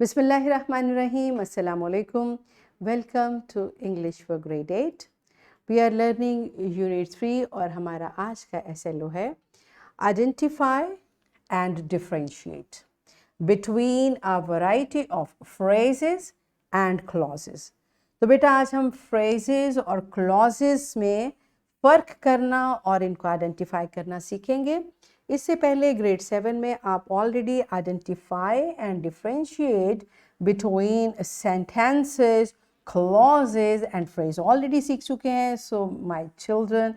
Bismillahirrahmanirrahim. Assalamu alaikum. Welcome to English for grade 8. We are learning unit 3 और हमारा आज का SLO है Identify and differentiate between a variety of phrases and clauses. तो बेटा आज हम phrases और clauses में फ़र्क करना और इनको आइडेंटिफाई करना सीखेंगे। इससे पहले ग्रेड 7 में आप already identify and differentiate between sentences, clauses and phrase already सीख चुके हैं। So my children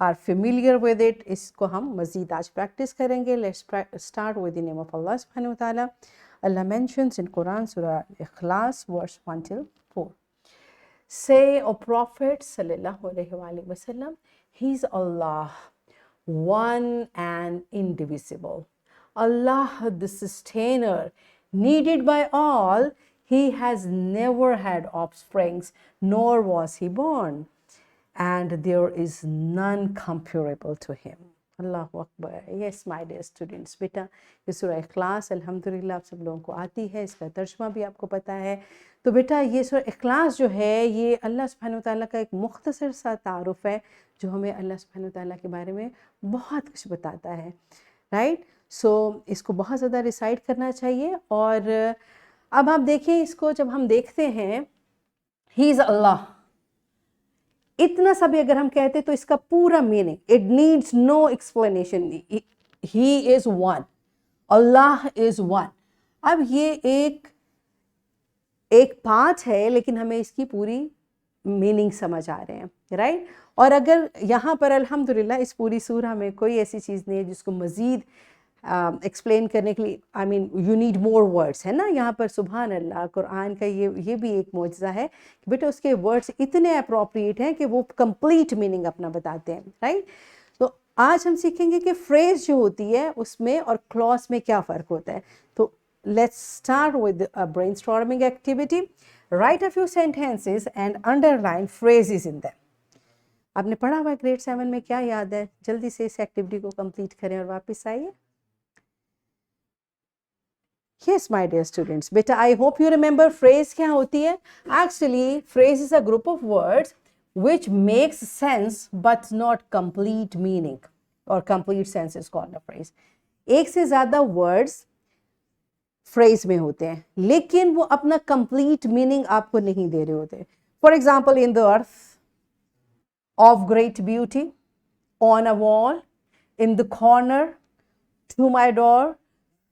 are familiar with it. इसको हम मज़ीद आज प्रैक्टिस करेंगे। Let's start with the name of Allah सुब्हानहू व तआला। Allah mentions in Quran Surah Ikhlas verse 1 till 4. Say, O Prophet sallallahu alaihi wasallam, He is Allah, one and indivisible. Allah, the sustainer, needed by all. He has never had offsprings, nor was he born, and there is none comparable to him. Allahu Akbar. Yes, my dear students. बेटा ये सूरह इखलास अल्हम्दुलिल्लाह आप सब लोगों को आती है, इसका तर्जुमा भी आपको पता है। तो बेटा ये सूरह इखलास जो है ये अल्लाह सुब्हानहू व तआला का एक मुख्तसर सा तारुफ़ है जो हमें अल्लाह सुब्हानहू व तआला के बारे में बहुत कुछ बताता है, राइट। सो इसको बहुत ज़्यादा रिसाइट करना चाहिए। और अब आप देखिए इसको जब हम देखते हैं ही इज़ अल्लाह, इतना सा भी अगर हम कहते तो इसका पूरा meaning it needs no explanation. He is one, Allah is one. अब ये एक पार्ट है लेकिन हमें इसकी पूरी मीनिंग समझ आ रहे हैं, राइट। और अगर यहाँ पर अल्हम्दुलिल्लाह इस पूरी सूरह में कोई ऐसी चीज़ नहीं है जिसको मज़ीद एक्सप्लेन करने के लिए I mean you need more words, है ना। यहाँ पर सुभान अल्लाह कुरान का ये भी एक मौजज़ा है कि बेटा उसके वर्ड्स इतने अप्रोप्रिएट हैं कि वो कंप्लीट मीनिंग अपना बताते हैं, राइट। तो आज हम सीखेंगे कि फ्रेज जो होती है उसमें और क्लॉज में क्या फ़र्क होता है। तो let's start with a brainstorming activity. Write a few sentences and underline phrases in them. आपने पढ़ा हुआ है ग्रेड 7 में, क्या याद है? जल्दी से इस एक्टिविटी को कंप्लीट करें और वापस आइए। Yes, my dear students. बेटा I hope you remember phrase क्या होती है? Actually, phrase is a group of words which makes sense but not complete meaning or complete sense is called a phrase. एक से ज़्यादा words फ्रेज में होते हैं लेकिन वो अपना कंप्लीट मीनिंग आपको नहीं दे रहे होते। For example, in the earth, of great beauty, on a wall, in the corner, to my door,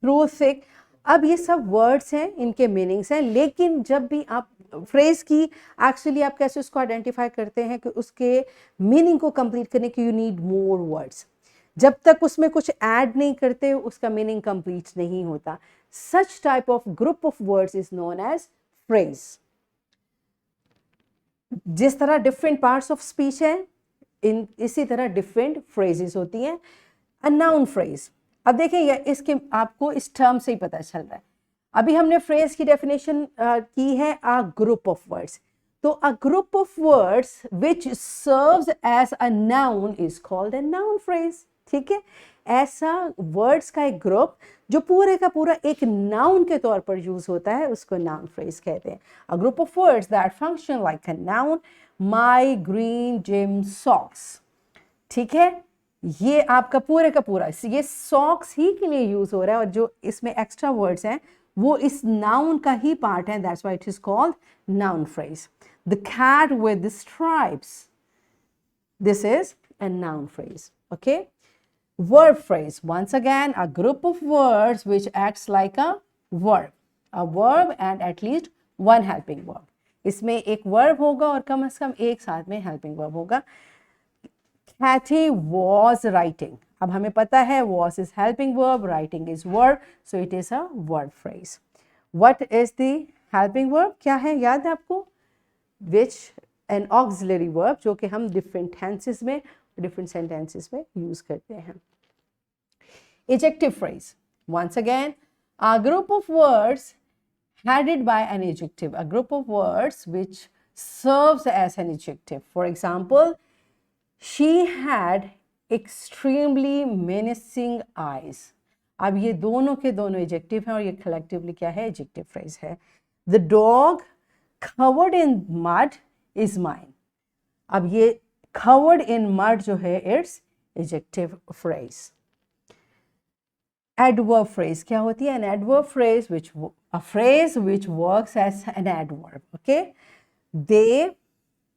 through thick. अब ये सब वर्ड्स हैं, इनके मीनिंग्स हैं, लेकिन जब भी आप फ्रेज की एक्चुअली आप कैसे उसको आइडेंटिफाई करते हैं कि उसके मीनिंग को कंप्लीट करने के यू नीड मोर वर्ड्स। जब तक उसमें कुछ ऐड नहीं करते उसका मीनिंग कंप्लीट नहीं होता। Such type of group of words is known as phrase. जिस तरह different parts of speech है इसी तरह different phrases होती हैं। A noun phrase, अब देखें इसके आपको इस टर्म से ही पता चल रहा है। अभी हमने phrase की definition की है a group of words। तो a group of words which serves as a noun is called a noun phrase, ठीक है। ऐसा वर्ड्स का एक ग्रुप जो पूरे का पूरा एक नाउन के तौर पर यूज होता है उसको नाउन फ्रेज कहते हैं। अ group of words that function like a noun, my green gym socks, ठीक है। ये आपका पूरे का पूरा ये सॉक्स ही के लिए यूज हो रहा है और जो इसमें एक्स्ट्रा वर्ड्स हैं वो इस नाउन का ही पार्ट है। That's why it is called noun phrase. The cat with the stripes, this is a noun phrase, okay. Verb phrase, once again a group of words which acts like a verb and at least one helping verb. इसमें एक verb होगा और कम से कम एक साथ में helping verb होगा। Kathy was writing, अब हमें पता है was is helping verb, writing is verb, so it is a verb phrase. What is the helping verb? क्या है याद है आपको? Which an auxiliary verb जो कि हम different tenses में different sentences में use करते हैं। Adjective phrase, once again a group of words headed by an adjective, a group of words which serves as an adjective. For example, she had extremely menacing eyes. अब ये दोनों के दोनों adjective हैं और ये कलेक्टिवली क्या है, एडजेक्टिव फ्रेज है। The dog covered in mud is mine. अब ये covered in mud जो है it's adjective phrase. Adverb phrase क्या होती है? An adverb phrase a phrase which works as an adverb. Okay? They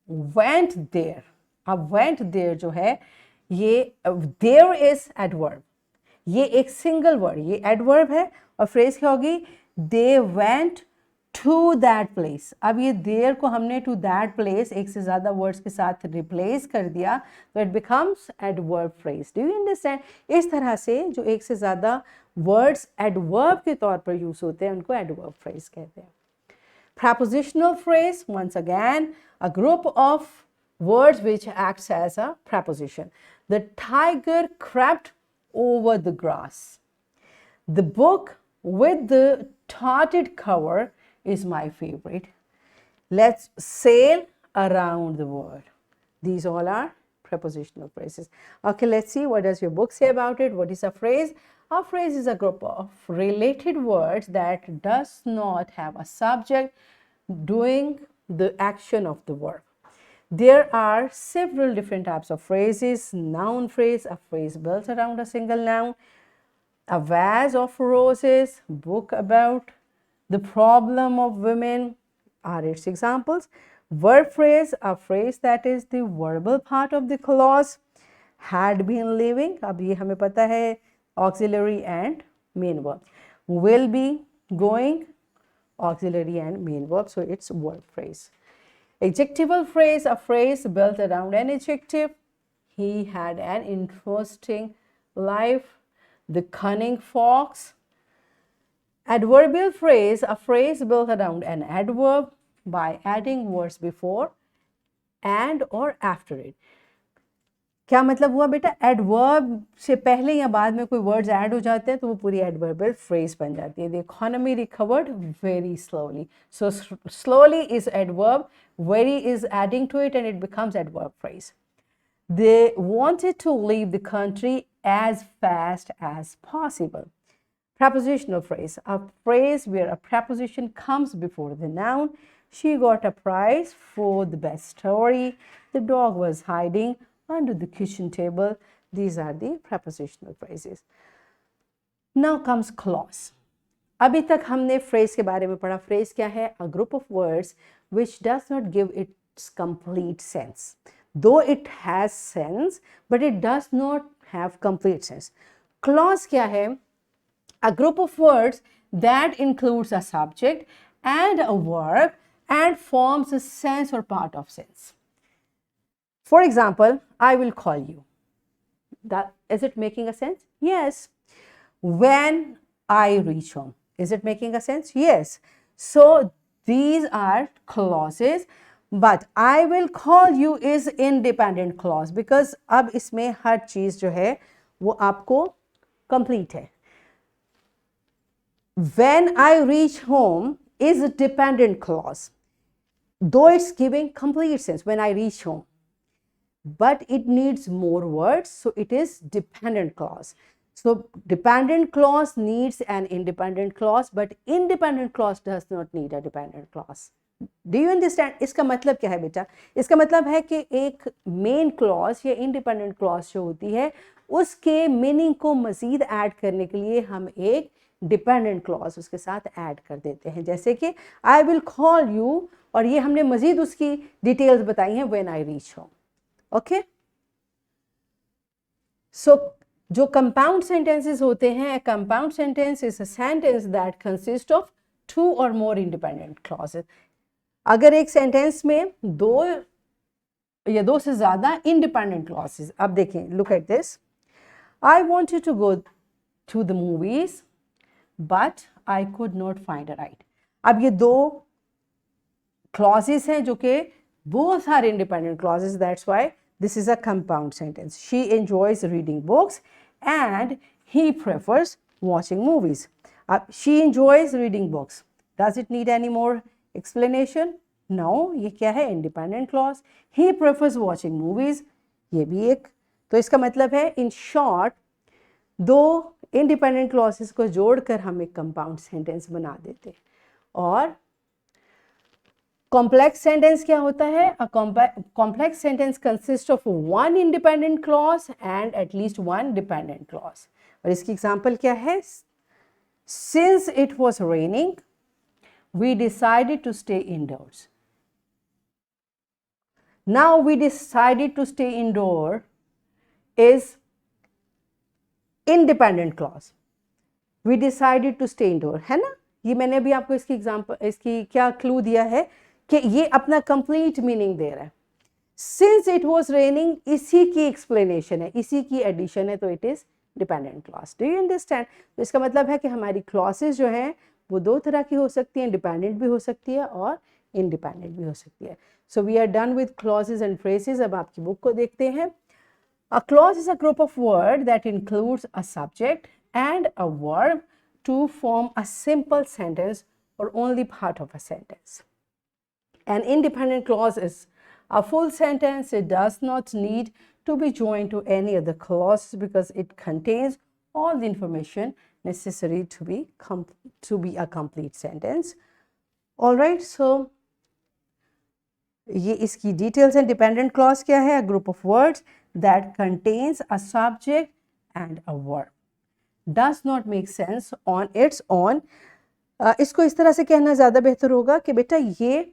went there. अब went there जो है ये there is adverb. ये एक सिंगल वर्ड, ये एडवर्ब है और फ्रेज क्या होगी, they went to that place. अब ये देयर को हमने टू दैट प्लेस एक से ज़्यादा वर्ड्स के साथ रिप्लेस कर दिया तो it becomes adverb phrase. Do you understand? इस तरह से जो एक से ज़्यादा वर्ड्स एडवर्ब के तौर पर यूज होते हैं उनको एडवर्ब फ्रेज कहते हैं। Prepositional phrase, once again, a group of words which acts as a preposition. The tiger crept over the grass. The book with the tarted cover is my favorite. Let's sail around the world. These all are prepositional phrases. Okay, let's see what does your book say about it. What is a phrase? A phrase is a group of related words that does not have a subject doing the action of the verb. There are several different types of phrases. Noun phrase, a phrase built around a single noun. A vase of roses, book about the problem of women are its examples. Verb phrase, a phrase that is the verbal part of the clause. Had been living, अब ये हमें पता है, auxiliary and main verb. Will be, going, auxiliary and main verb, so it's verb phrase. Adjectival phrase, a phrase built around an adjective. He had an interesting life. The cunning fox. Adverbial phrase, a phrase built around an adverb by adding words before and or after it. क्या मतलब हुआ बेटा? Adverb से पहले या बाद में कोई वर्ड्स ऐड हो जाते हैं तो वो पूरी एडवर्बियल फ्रेज बन जाती है। The economy recovered very slowly, so slowly is adverb, very is adding to it and it becomes adverb phrase. They wanted to leave the country as fast as possible. Prepositional phrase, a phrase where a preposition comes before the noun. She got a prize for the best story. The dog was hiding under the kitchen table. These are the prepositional phrases. Now comes clause. अभी तक हमने phrase के बारे में पढ़ा. Phrase क्या है? A group of words which does not give its complete sense. Though it has sense, but it does not have complete sense. Clause क्या है? A group of words that includes a subject and a verb and forms a sense or part of sense. For example, I will call you. Is it making a sense? Yes. When I reach home. Is it making a sense? Yes. So these are clauses. But I will call you is independent clause because अब इसमें हर चीज जो है वो आपको complete है. When I reach home is a dependent clause, though it's giving complete sense when I reach home, but it needs more words, so it is dependent clause. So dependent clause needs an independent clause, but independent clause does not need a dependent clause. Do you understand? इसका मतलब क्या है बेटा? इसका मतलब है कि एक मेन क्लॉज या इंडिपेंडेंट क्लॉज जो होती है उसके मीनिंग को मजीद ऐड करने के लिए हम एक डिपेंडेंट क्लॉज उसके साथ ऐड कर देते हैं. जैसे कि आई विल कॉल यू, और ये हमने मजीद उसकी डिटेल्स बताई हैं when I reach home. Okay, so जो कंपाउंड सेंटेंसेस होते हैं, compound sentence is a sentence that consist of two or more independent clauses. अगर एक सेंटेंस में दो या दो से ज्यादा इंडिपेंडेंट क्लॉजेस, अब देखें, look at this. I wanted to go to the movies but I could not find a ride. अब ये दो क्लॉजेस हैं जो कि both are independent clauses. That's why this is a compound sentence. She enjoys reading books and he prefers watching movies. She enjoys reading books. Does it need any more explanation? No. ये क्या है? Independent clause. He prefers watching movies. ये भी एक. तो इसका मतलब है, in short, दो इंडिपेंडेंट क्लॉसेस को जोड़कर हम एक कंपाउंड सेंटेंस बना देते। और कॉम्प्लेक्स सेंटेंस क्या होता है? A complex sentence consist of one independent clause and at least one dependent clause. और इसकी एग्जांपल क्या है? Since it was raining we decided to stay indoors. Now we decided to stay indoor is independent clause. We decided to stay indoor, है ना? ये मैंने अभी आपको इसकी एग्जांपल, इसकी क्या क्लू दिया है कि ये अपना कंप्लीट मीनिंग दे रहा है। Since it was raining, इसी की एक्सप्लेनेशन है, इसी की एडिशन है, तो it is dependent clause. Do you understand? तो इसका मतलब है कि हमारी क्लॉसेस जो हैं वो दो तरह की हो सकती हैं, डिपेंडेंट भी हो सकती है और इंडिपेंडेंट भी हो सकती है। So we are done with clauses and phrases. अब आपकी बुक को देखते हैं। A clause is a group of word that includes a subject and a verb to form a simple sentence or only part of a sentence. An independent clause is a full sentence. It does not need to be joined to any other clause because it contains all the information necessary to be a complete sentence. All right, so ये इसकी details हैं। Dependent clause क्या है? A group of words that contains a subject and a verb. Does not make sense on its own. इसको इस तरह से कहना ज़्यादा बेहतर होगा कि बेटा ये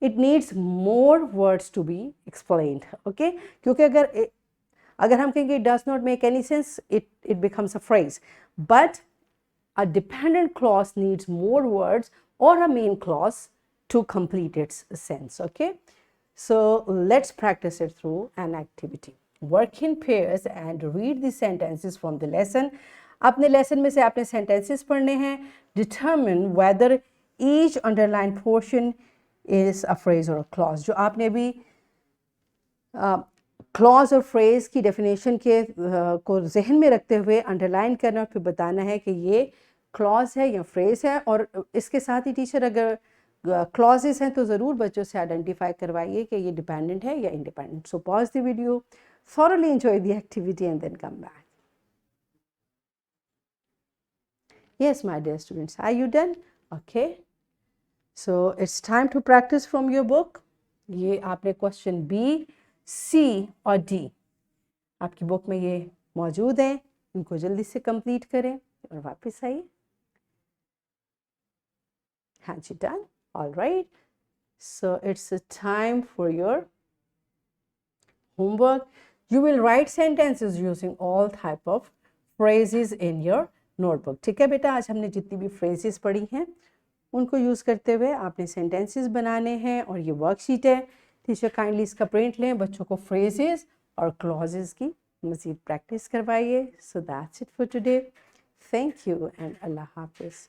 it needs more words to be explained. Okay, क्योंकि अगर हम कहेंगे it does not make any sense, it becomes a phrase. But a dependent clause needs more words or a main clause to complete its sense. Okay, so let's practice it through an activity. Work in pairs and read the sentences from the lesson. अपने lesson में से आपने sentences पढ़ने हैं. Determine whether each underlined portion is a phrase or a clause. जो आपने अभी clause और फ्रेज की डेफिनेशन के को जहन में रखते हुए अंडरलाइन करना और फिर बताना है कि ये क्लॉज है या फ्रेज है। और इसके साथ ही टीचर अगर क्लॉजेस हैं तो ज़रूर बच्चों से आइडेंटिफाई करवाइए कि ये डिपेंडेंट है या independent. So pause the video, thoroughly enjoy the activity and then come back. Yes, my dear students, are you done? Okay. So it's time to practice from your book. ये आपने question B, सी और D आपकी book में ये मौजूद हैं। इनको जल्दी से कंप्लीट करें और वापस आइए। हाँ जी, done. All right. So it's a time for your homework. You will write sentences using all type of phrases in your notebook. ठीक है बेटा, आज हमने जितनी भी phrases पढ़ी हैं उनको यूज़ करते हुए आपने सेंटेंसेस बनाने हैं। और ये वर्कशीट है, टीचर काइंडली इसका प्रिंट लें, बच्चों को फ्रेजेस और क्लॉजेस की मज़ीद प्रैक्टिस करवाइए। So that's it for today. Thank you and अल्लाह हाफिज़।